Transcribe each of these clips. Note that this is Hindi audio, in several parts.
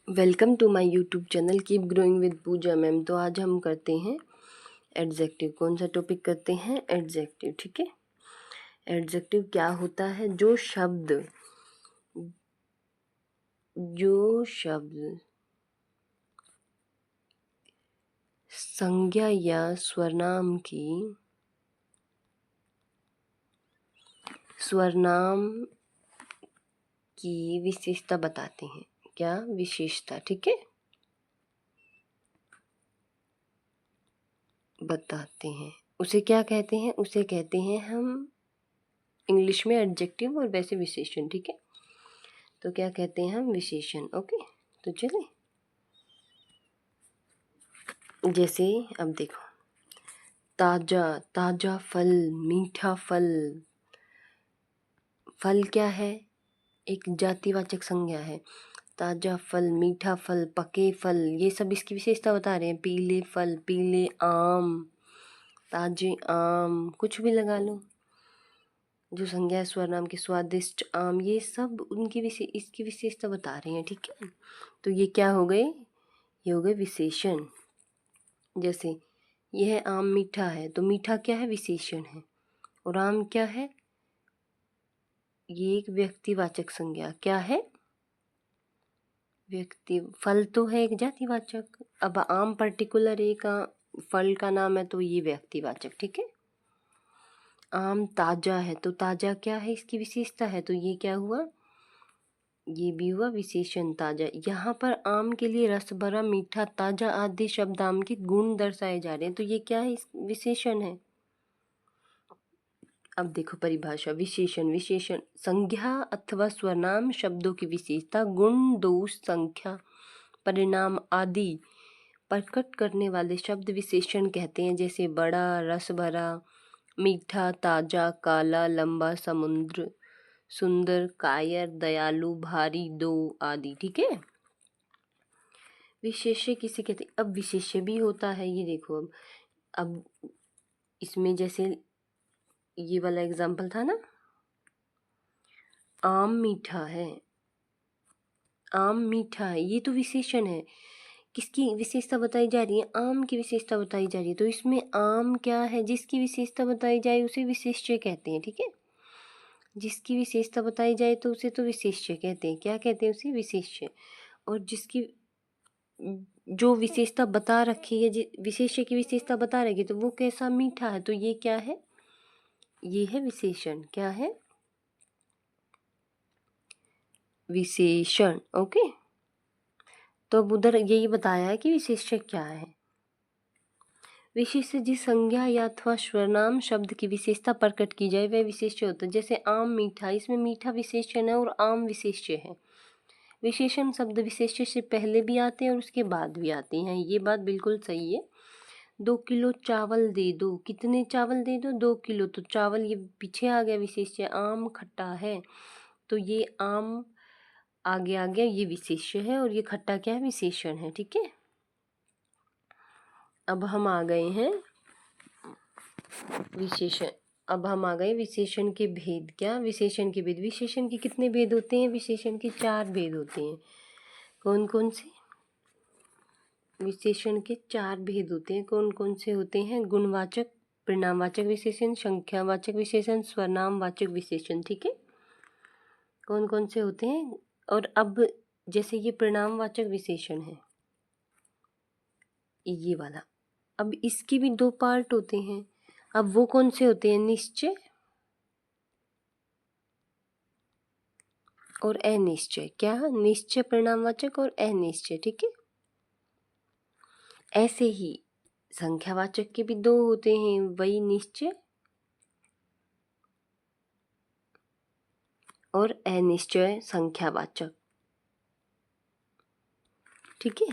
Welcome to my YouTube channel keep growing with Pooja ma'am. तो आज हम करते हैं एडजेक्टिव। कौन सा टॉपिक करते हैं? एडजेक्टिव। ठीक है। एडजेक्टिव क्या होता है? जो शब्द संज्ञा या स्वरनाम की विशेषता बताते हैं। क्या विशेषता? ठीक है, बताते हैं। उसे क्या कहते हैं? उसे कहते हैं हम इंग्लिश में एडजेक्टिव और वैसे विशेषण। ठीक है, तो क्या कहते हैं हम? विशेषण। ओके, तो चलिए जैसे अब देखो, ताजा फल, मीठा फल। फल क्या है? एक जातिवाचक संज्ञा है। ताजा फल, मीठा फल, पके फल, ये सब इसकी विशेषता बता रहे हैं। पीले फल, पीले आम, ताजे आम, कुछ भी लगा लो जो संज्ञा है स्वरनाम के। स्वादिष्ट आम, ये सब उनकी इसकी विशेषता बता रहे हैं। ठीक है, तो ये क्या हो गए? ये हो गए विशेषण। जैसे यह आम मीठा है, तो मीठा क्या है? विशेषण है। और आम क्या है? ये एक व्यक्तिवाचक संज्ञा। क्या है? व्यक्ति। फल तो है एक जातिवाचक। अब आम पर्टिकुलर एक फल का नाम है, तो ये व्यक्तिवाचक। ठीक है। आम ताजा है, तो ताजा क्या है? इसकी विशेषता है, तो ये क्या हुआ? ये भी हुआ विशेषण, ताजा। यहाँ पर आम के लिए रस भरा, मीठा, ताजा आदि शब्द आम के गुण दर्शाए जा रहे हैं, तो ये क्या है? विशेषण है। अब देखो परिभाषा। विशेषण संज्ञा अथवा स्वनाम शब्दों की विशेषता, गुण, दोष, संख्या, परिणाम आदि प्रकट करने वाले शब्द विशेषण कहते हैं। जैसे बड़ा, रस भरा, मीठा, ताजा, काला, लंबा, समुद्र, सुंदर, कायर, दयालु, भारी, दो आदि। ठीक है। विशेष्य किसे कहते हैं? अब विशेष्य भी होता है। ये देखो, अब इसमें जैसे ये वाला एग्जाम्पल था ना, आम मीठा है, आम मीठा है, ये तो विशेषण है। किसकी विशेषता बताई जा रही है? आम की विशेषता बताई जा रही है। तो इसमें आम क्या है? जिसकी विशेषता बताई जाए उसे विशेष्य कहते हैं। ठीक है, जिसकी विशेषता बताई जाए तो उसे तो विशेष्य कहते हैं। क्या कहते हैं? उसे विशेष्य। और जिसकी जो विशेषता बता रखी है, विशेष्य की विशेषता बता रखी है, तो वो कैसा? मीठा है, तो ये क्या है? ये है विशेषण। क्या है? विशेषण। ओके, तो अब उधर यही बताया है कि विशेष्य क्या है। विशेष्य जिस संज्ञा या अथवा स्वनाम शब्द की विशेषता प्रकट की जाए वह विशेष्य होता है। जैसे आम मीठा, इसमें मीठा विशेषण है और आम विशेष्य है। विशेषण शब्द विशेष्य से पहले भी आते हैं और उसके बाद भी आते हैं। ये बात बिल्कुल सही है। 2 किलो चावल दे दो। कितने चावल दे दो? 2 किलो। तो चावल ये पीछे आ गया विशेष्य। आम खट्टा है, तो ये आम आगे आ गया, ये विशेष्य है, और ये खट्टा क्या है? विशेषण है। ठीक है, अब हम आ गए हैं विशेषण। अब हम आ गए विशेषण के भेद। क्या? विशेषण के भेद। विशेषण के कितने भेद होते हैं? विशेषण के 4 भेद होते हैं। कौन कौन से? विशेषण के 4 भेद होते हैं। कौन कौन से होते हैं? गुणवाचक, परिणामवाचक विशेषण, संख्यावाचक विशेषण, स्वनामवाचक विशेषण। ठीक है, कौन कौन से होते हैं? और अब जैसे ये परिणामवाचक विशेषण है, ये वाला, अब इसके भी 2 पार्ट होते हैं। अब वो कौन से होते हैं? निश्चय और अनिश्चय। क्या? निश्चय परिणामवाचक और अनिश्चय। ठीक है, ऐसे ही संख्यावाचक के भी 2 होते हैं, वही निश्चय और अनिश्चय संख्यावाचक। ठीक है,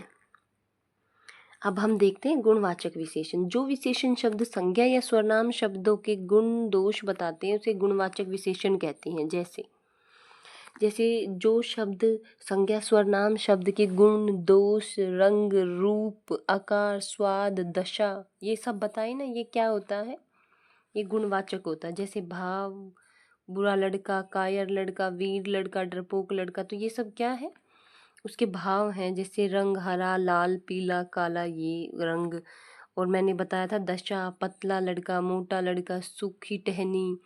अब हम देखते हैं गुणवाचक विशेषण। जो विशेषण शब्द संज्ञा या स्वरनाम शब्दों के गुण दोष बताते हैं उसे गुणवाचक विशेषण कहते हैं। जैसे जो शब्द संज्ञा स्वरनाम शब्द के गुण, दोष, रंग, रूप, आकार, स्वाद, दशा, ये सब बताए ना, ये क्या होता है? ये गुणवाचक होता है। जैसे भाव, बुरा लड़का, कायर लड़का, वीर लड़का, डरपोक लड़का, तो ये सब क्या है? उसके भाव हैं, जैसे रंग हरा, लाल, पीला, काला, ये रंग। और मैंने बताया था दशा, पतला लड़का, मोटा लड़का, सूखी टहनी,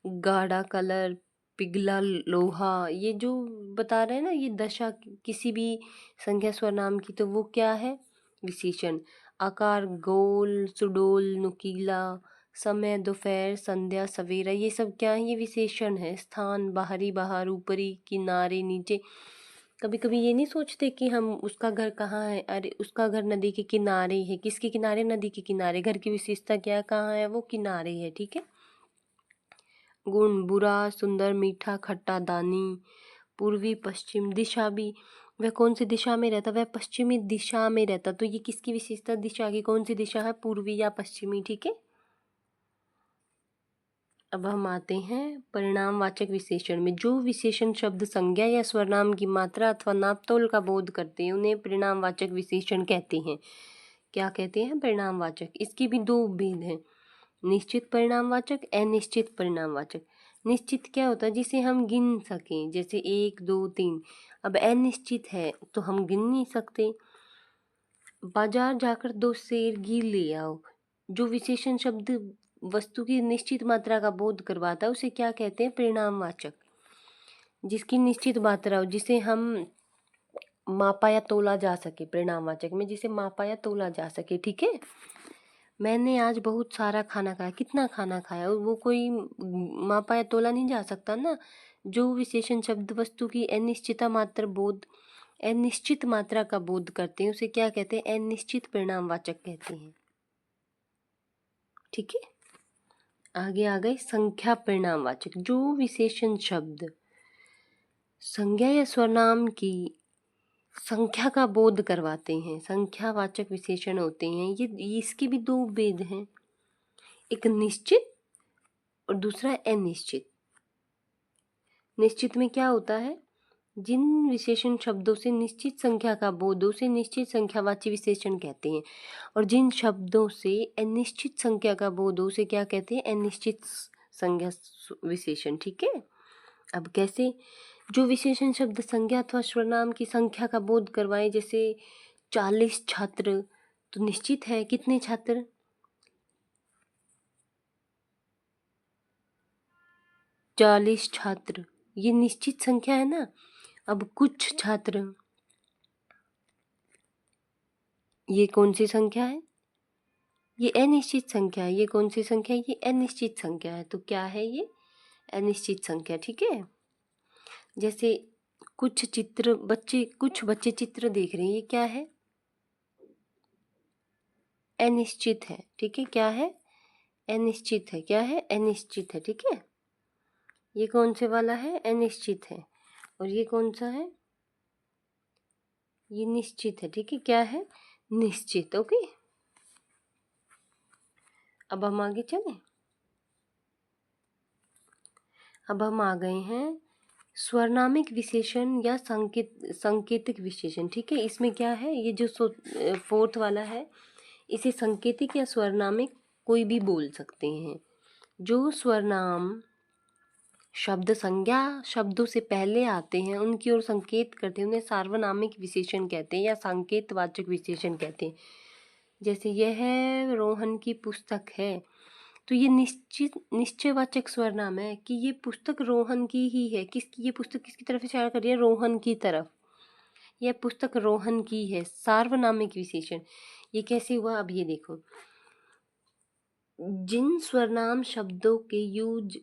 गाढ़ा कलर, पिघला लोहा। ये जो बता रहे हैं ना, ये दशा किसी भी संज्ञा स्वरनाम की, तो वो क्या है? विशेषण। आकार गोल, सुडोल, नुकीला, समय दोपहर, संध्या, सवेरा, ये सब क्या है? ये विशेषण है। स्थान बाहरी, बाहर, ऊपरी, किनारे, नीचे। कभी कभी ये नहीं सोचते कि हम उसका घर कहाँ है, अरे उसका घर नदी के किनारे है। किसके किनारे? नदी के किनारे। घर की विशेषता क्या है? कहाँ है वो? किनारे है। ठीक है। गुण बुरा, सुंदर, मीठा, खट्टा, दानी। पूर्वी, पश्चिम, दिशा भी, वह कौन सी दिशा में रहता? वह पश्चिमी दिशा में रहता। तो ये किसकी विशेषता? दिशा की। कौन सी दिशा है? पूर्वी या पश्चिमी। ठीक है। अब हम आते हैं परिणामवाचक विशेषण में। जो विशेषण शब्द संज्ञा या स्वरनाम की मात्रा अथवा नापतोल का बोध करते हैं उन्हें परिणामवाचक विशेषण कहते हैं। क्या कहते हैं? परिणामवाचक। इसके भी दो भेद हैं, निश्चित परिणामवाचक, अनिश्चित परिणामवाचक। निश्चित क्या होता है? जिसे हम गिन सकें, जैसे 1 2 3। अब अनिश्चित है तो हम गिन नहीं सकते। बाजार जाकर 2 सेर घी ले आओ। जो विशेषण शब्द वस्तु की निश्चित मात्रा का बोध करवाता है उसे क्या कहते हैं? परिणामवाचक। जिसकी निश्चित मात्रा हो, जिसे हम मापा या तोला जा सके, परिणामवाचक में जिसे मापा या तोला जा सके। ठीक है। मैंने आज बहुत सारा खाना खाया। कितना खाना खाया? वो कोई मापा या तोला नहीं जा सकता ना। जो विशेषण शब्द वस्तु की अनिश्चित मात्रा का बोध करते हैं उसे क्या कहते हैं? अनिश्चित परिणामवाचक कहते हैं। ठीक है। आगे आ गए संख्या परिणामवाचक। जो विशेषण शब्द संज्ञा या स्वरनाम की संख्या का बोध करवाते हैं, संख्यावाचक विशेषण होते हैं। ये इसके भी दो भेद हैं, एक निश्चित और दूसरा अनिश्चित। निश्चित में क्या होता है? जिन विशेषण शब्दों से निश्चित संख्या का बोध उसे निश्चित संख्यावाची विशेषण कहते हैं, और जिन शब्दों से अनिश्चित संख्या का बोध उसे क्या कहते हैं? अनिश्चित संज्ञा विशेषण। ठीक है। अब कैसे? जो विशेषण शब्द संज्ञा अथवा सर्वनाम की संख्या का बोध करवाए, जैसे 40 छात्र, तो निश्चित है। कितने छात्र? 40 छात्र, ये निश्चित संख्या है ना। अब कुछ छात्र, ये कौन सी संख्या है? ये अनिश्चित संख्या है। ये कौन सी संख्या है? ये अनिश्चित संख्या है। तो क्या है ये? अनिश्चित संख्या। ठीक है। जैसे कुछ बच्चे चित्र देख रहे हैं, ये क्या है? अनिश्चित है। ठीक है। क्या है? अनिश्चित है। क्या है? अनिश्चित है। ठीक है। ये कौन से वाला है? अनिश्चित है। और ये कौन सा है? ये निश्चित है। ठीक है। क्या है? निश्चित। ओके। अब हम आगे चलें। अब हम आ गए हैं स्वर्नामिक विशेषण या संकेतिक विशेषण। ठीक है। इसमें क्या है? ये जो फोर्थ वाला है, इसे संकेतिक या स्वर्नामिक कोई भी बोल सकते हैं। जो स्वर्नाम शब्द संज्ञा शब्दों से पहले आते हैं, उनकी ओर संकेत करते हैं, उन्हें सार्वनामिक विशेषण कहते हैं या संकेतवाचक विशेषण कहते हैं। जैसे यह रोहन की पुस्तक है, तो ये निश्चयवाचक स्वर्नाम है कि ये पुस्तक रोहन की ही है। किसकी? ये पुस्तक किसकी तरफ इशारा कर रही है? रोहन की तरफ। यह पुस्तक रोहन की है। सार्वनामिक विशेषण। ये कैसे हुआ? अब ये देखो, जिन स्वर्नाम शब्दों के यूज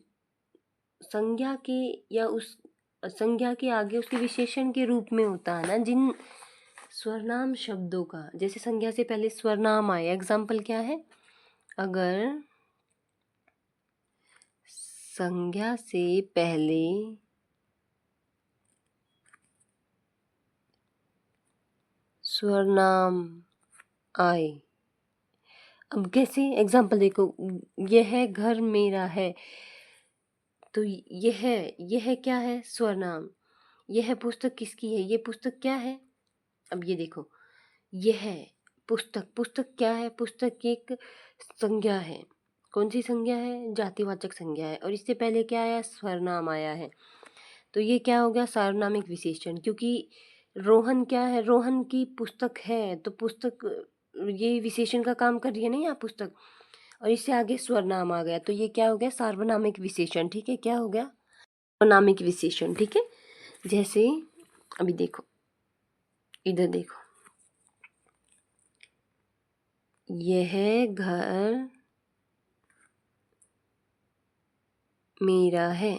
संज्ञा के या उस संज्ञा के आगे उसके विशेषण के रूप में होता है ना, जिन स्वर्नाम शब्दों का, जैसे संज्ञा से पहले स्वर्नाम आए। एग्जाम्पल क्या है? अगर संज्ञा से पहले स्वर्नाम आए, अब कैसे? एग्जाम्पल देखो, यह घर मेरा है, तो यह क्या है? स्वर्नाम। यह पुस्तक किसकी है? ये पुस्तक क्या है? अब ये देखो, यह पुस्तक क्या है? पुस्तक एक संज्ञा है। कौन सी संज्ञा है? जातिवाचक संज्ञा है। और इससे पहले क्या आया? स्वर्नाम आया है। तो ये क्या हो गया? सार्वनामिक विशेषण। क्योंकि रोहन क्या है, रोहन की पुस्तक है, तो पुस्तक ये विशेषण का काम कर रही है ना यहाँ पुस्तक। और इससे आगे स्वरनाम आ गया, तो ये क्या हो गया, सार्वनामिक विशेषण। ठीक है, क्या हो गया, सार्वनामिक विशेषण। ठीक है, जैसे अभी देखो, इधर देखो, यह घर मेरा है।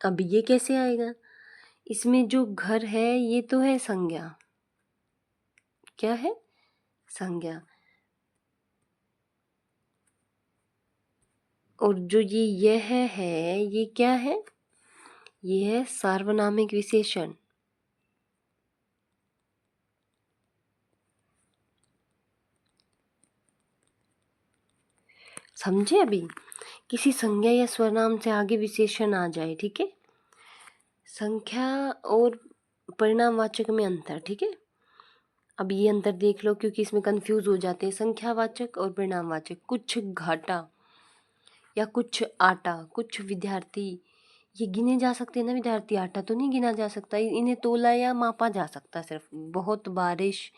अब ये कैसे आएगा, इसमें जो घर है ये तो है संज्ञा, क्या है, संज्ञा। और जो ये यह है ये क्या है, ये है सार्वनामिक विशेषण। समझे, अभी किसी संज्ञा या स्वरनाम से आगे विशेषण आ जाए, ठीक है। संख्या और परिणामवाचक में अंतर, ठीक है। अब ये अंतर देख लो, क्योंकि इसमें कंफ्यूज हो जाते हैं। संख्यावाचक और परिणामवाचक, कुछ घाटा या कुछ आटा, कुछ विद्यार्थी, ये गिने जा सकते हैं ना विद्यार्थी, आटा तो नहीं गिना जा सकता, इन्हें तोला या मापा जा सकता, सिर्फ बहुत बारिश,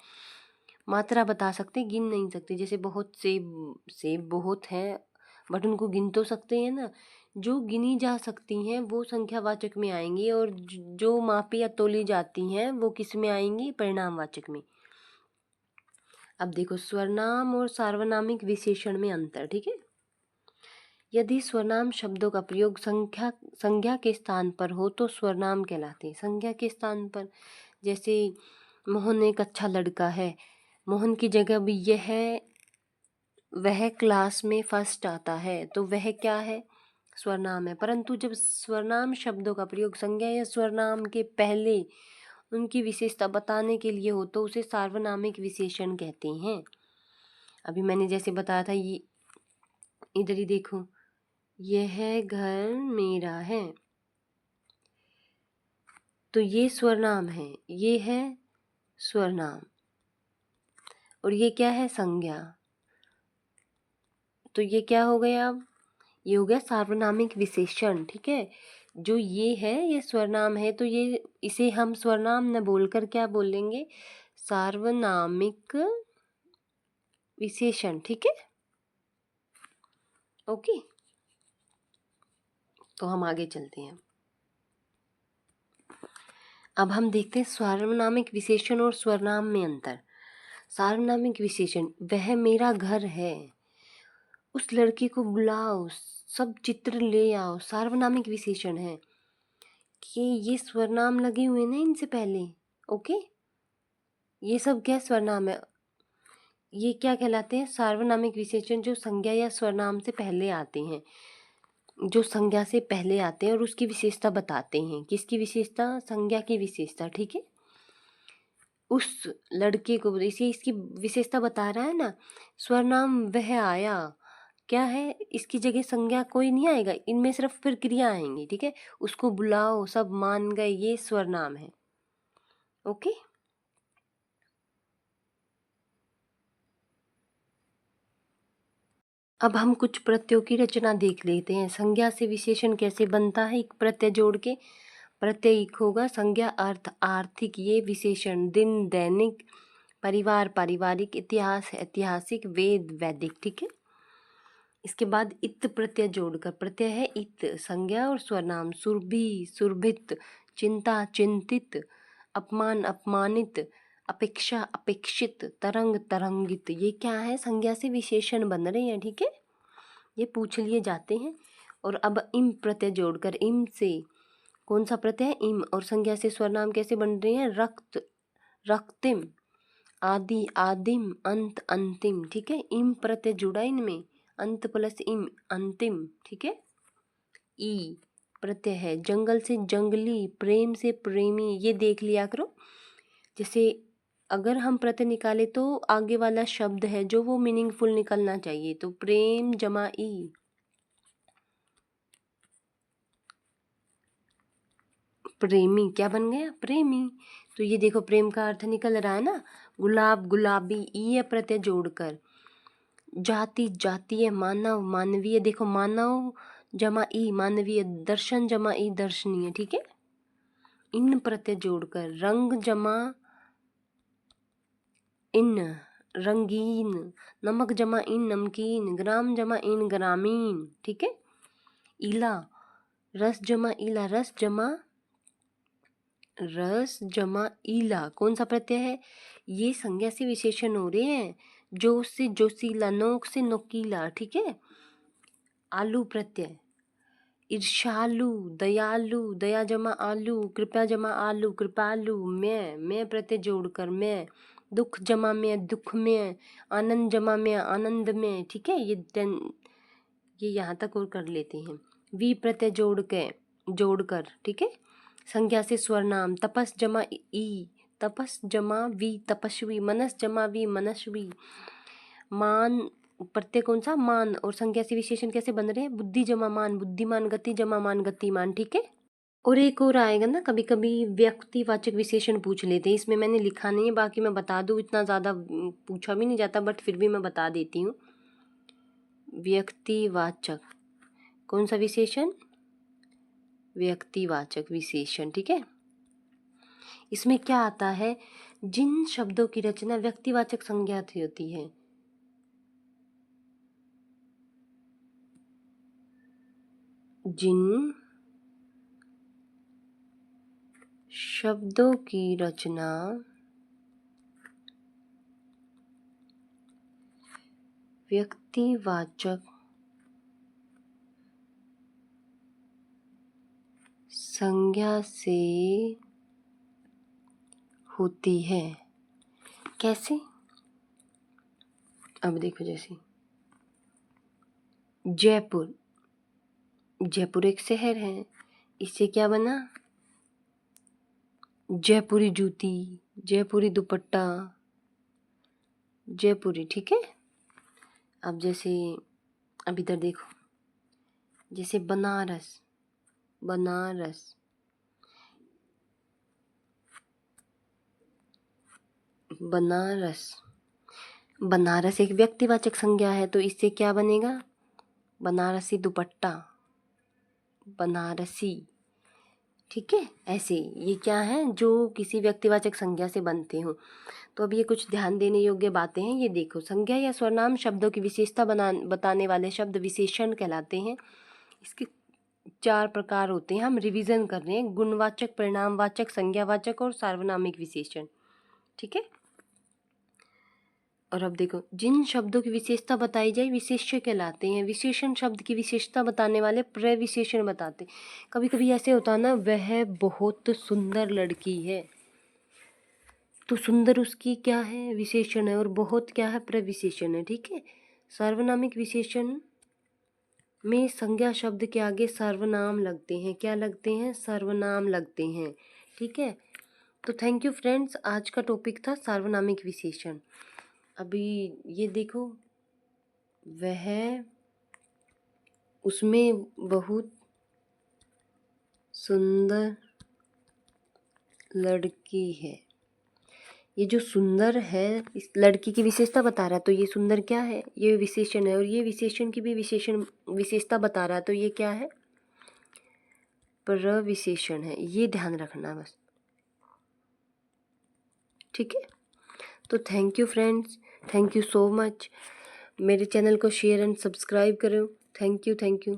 मात्रा बता सकते, गिन नहीं सकते। जैसे बहुत सेब, सेब बहुत हैं बट उनको गिन तो सकते हैं ना। जो गिनी जा सकती हैं वो संख्यावाचक में आएंगी, और जो मापी या तोली जाती हैं वो किस में आएंगी, परिणामवाचक में। अब देखो, स्वरनाम और सार्वनामिक विशेषण में अंतर, ठीक है। यदि स्वरनाम शब्दों का प्रयोग संज्ञा के स्थान पर हो तो स्वरनाम कहलाते हैं। संज्ञा के स्थान पर, जैसे मोहन एक अच्छा लड़का है, मोहन की जगह भी यह है, वह क्लास में फर्स्ट आता है, तो वह क्या है, स्वरनाम है। परंतु जब स्वरनाम शब्दों का प्रयोग संज्ञा या स्वरनाम के पहले उनकी विशेषता बताने के लिए हो तो उसे सार्वनामिक विशेषण कहते हैं। अभी मैंने जैसे बताया था, ये इधर ही देखो, यह घर मेरा है, तो ये स्वरनाम है, ये है स्वरनाम, और ये क्या है, संज्ञा। तो ये क्या हो गया, अब ये हो गया सार्वनामिक विशेषण, ठीक है। जो ये है ये स्वरनाम है, तो ये इसे हम स्वरनाम न बोलकर क्या बोलेंगे, सार्वनामिक विशेषण, ठीक है। ओके, तो हम आगे चलते हैं। अब हम देखते हैं सार्वनामिक विशेषण और स्वरनाम में अंतर। सार्वनामिक विशेषण, वह मेरा घर है, उस लड़के को बुलाओ, सब चित्र ले आओ, सार्वनामिक विशेषण है कि ये स्वरनाम लगे हुए ना इनसे पहले। ओके, ये सब क्या स्वरनाम है, ये क्या कहलाते हैं, सार्वनामिक विशेषण, जो संज्ञा या स्वरनाम से पहले आते हैं, जो संज्ञा से पहले आते हैं और उसकी विशेषता बताते हैं। किसकी विशेषता, संज्ञा की विशेषता, ठीक है। उस लड़के को, इसे इसकी विशेषता बता रहा है ना। स्वरनाम वह आया, क्या है, इसकी जगह संज्ञा कोई नहीं आएगा, इनमें सिर्फ फिर क्रिया आएंगी, ठीक है। उसको बुलाओ, सब मान गए, ये स्वरनाम है। ओके, अब हम कुछ प्रत्ययों की रचना देख लेते हैं। संज्ञा से विशेषण कैसे बनता है, एक प्रत्यय जोड़ के। प्रत्यय एक होगा, संज्ञा अर्थ आर्थिक, ये विशेषण दिन दैनिक, परिवार पारिवारिक, इतिहास ऐतिहासिक, वेद वैदिक, ठीक है। इसके बाद इत प्रत्यय जोड़कर, प्रत्यय है इत, संज्ञा और स्वरनाम, सुरभि सुरभित, चिंता चिंतित, अपमान अपमानित, अपेक्षा अपेक्षित, तरंग तरंगित, ये क्या है, संज्ञा से विशेषण बन रहे हैं, ठीक है। ये पूछ लिए जाते हैं। और अब इम प्रत्यय जोड़कर, इम से कौन सा प्रत्यय है, इम, और संज्ञा से स्वरनाम कैसे बन रहे हैं, रक्त रक्तिम, आदि आदिम, अंत अंतिम, ठीक है। इम प्रत्यय जुड़ा इनमें, अंत प्लस इम, अंतिम, ठीक है। ई प्रत्यय है, जंगल से जंगली, प्रेम से प्रेमी, ये देख लिया करो। जैसे अगर हम प्रत्यय निकाले तो आगे वाला शब्द है जो वो मीनिंगफुल निकलना चाहिए, तो प्रेम जमा ई, प्रेमी क्या बन गया, प्रेमी। तो ये देखो, प्रेम का अर्थ निकल रहा है ना, गुलाब गुलाबी, ई प्रत्यय जोड़कर। जाति जातीय, मानव मानवीय, देखो मानव जमा ई मानवीय, दर्शन जमा ई दर्शनीय, ठीक है। इन प्रत्यय जोड़कर, रंग जमा इन, रंगीन, नमक जमा इन, नमकीन, ग्राम जमा इन, ग्रामीण। ठीक है। ईला, रस जमा ईला, रस जमा ईला, कौन सा प्रत्यय है? ये संज्ञा से विशेषण हो रहे हैं। जोश से जोशीला, नोक से नोकीला। ठीक है। आलू प्रत्यय, ईर्ष्यालु, दयालु, दया जमा आलू, कृपया जमा आलू, कृपालु। मैं प्रत्यय जोड़कर, मैं, दुख जमा में, दुख में, आनंद जमा में, आनंद में। ठीक है। ये यहाँ तक और कर लेते हैं। वी प्रत्यय जोड़कर। ठीक है। संज्ञा से स्वरनाम, तपस जमा ई, तपस जमा वी, तपस्वी, मनस जमा वी, मनस्वी। मान प्रत्यय कौन सा? मान। और संज्ञा से विशेषण कैसे बन रहे हैं? बुद्धि जमा मान, बुद्धिमान, गति जमा मान, गतिमान। ठीक है। और एक और आएगा ना, कभी कभी व्यक्तिवाचक विशेषण पूछ लेते हैं। इसमें मैंने लिखा नहीं है, बाकी मैं बता दूँ, इतना ज़्यादा पूछा भी नहीं जाता, बट फिर भी मैं बता देती हूँ। व्यक्तिवाचक कौन सा विशेषण? व्यक्तिवाचक विशेषण। ठीक है। इसमें क्या आता है? जिन शब्दों की रचना व्यक्तिवाचक संज्ञा से होती है, जिन शब्दों की रचना व्यक्तिवाचक संज्ञा से होती है। कैसे? अब देखो, जैसे जयपुर, जयपुर एक शहर है, इससे क्या बना? जयपुरी जूती, जयपुरी दुपट्टा, जयपुरी। ठीक है। अब जैसे, अब इधर देखो, जैसे बनारस, बनारस, बनारस, बनारस एक व्यक्तिवाचक संज्ञा है, तो इससे क्या बनेगा? बनारसी दुपट्टा, बनारसी। ठीक है। ऐसे ये क्या है? जो किसी व्यक्तिवाचक संज्ञा से बनते हो। तो अब ये कुछ ध्यान देने योग्य बातें हैं। ये देखो, संज्ञा या स्वरनाम शब्दों की विशेषता बताने वाले शब्द विशेषण कहलाते हैं। इसके 4 प्रकार होते हैं। हम रिवीजन कर रहे हैं। गुणवाचक, परिणामवाचक, संज्ञावाचक और सार्वनामिक विशेषण। ठीक है। और अब देखो, जिन शब्दों की विशेषता बताई जाए विशेष्य कहलाते हैं। विशेषण शब्द की विशेषता बताने वाले प्रविशेषण बताते। कभी कभी ऐसे होता है ना, वह बहुत सुंदर लड़की है, तो सुंदर उसकी क्या है? विशेषण है। और बहुत क्या है? प्रविशेषण है। ठीक है। सार्वनामिक विशेषण में संज्ञा शब्द के आगे सर्वनाम लगते हैं। क्या लगते हैं? सर्वनाम लगते हैं। ठीक है। तो थैंक यू फ्रेंड्स, आज का टॉपिक था सार्वनामिक विशेषण। अभी ये देखो, वह, उसमें बहुत सुंदर लड़की है। ये जो सुंदर है, इस लड़की की विशेषता बता रहा है, तो ये सुंदर क्या है? ये विशेषण है। और ये विशेषण की भी विशेषता बता रहा है, तो ये क्या है? प्रविशेषण है। ये ध्यान रखना बस। ठीक है। तो thank you friends, thank you so much. मेरे चैनल को शेयर एंड सब्सक्राइब करो। Thank you, thank you.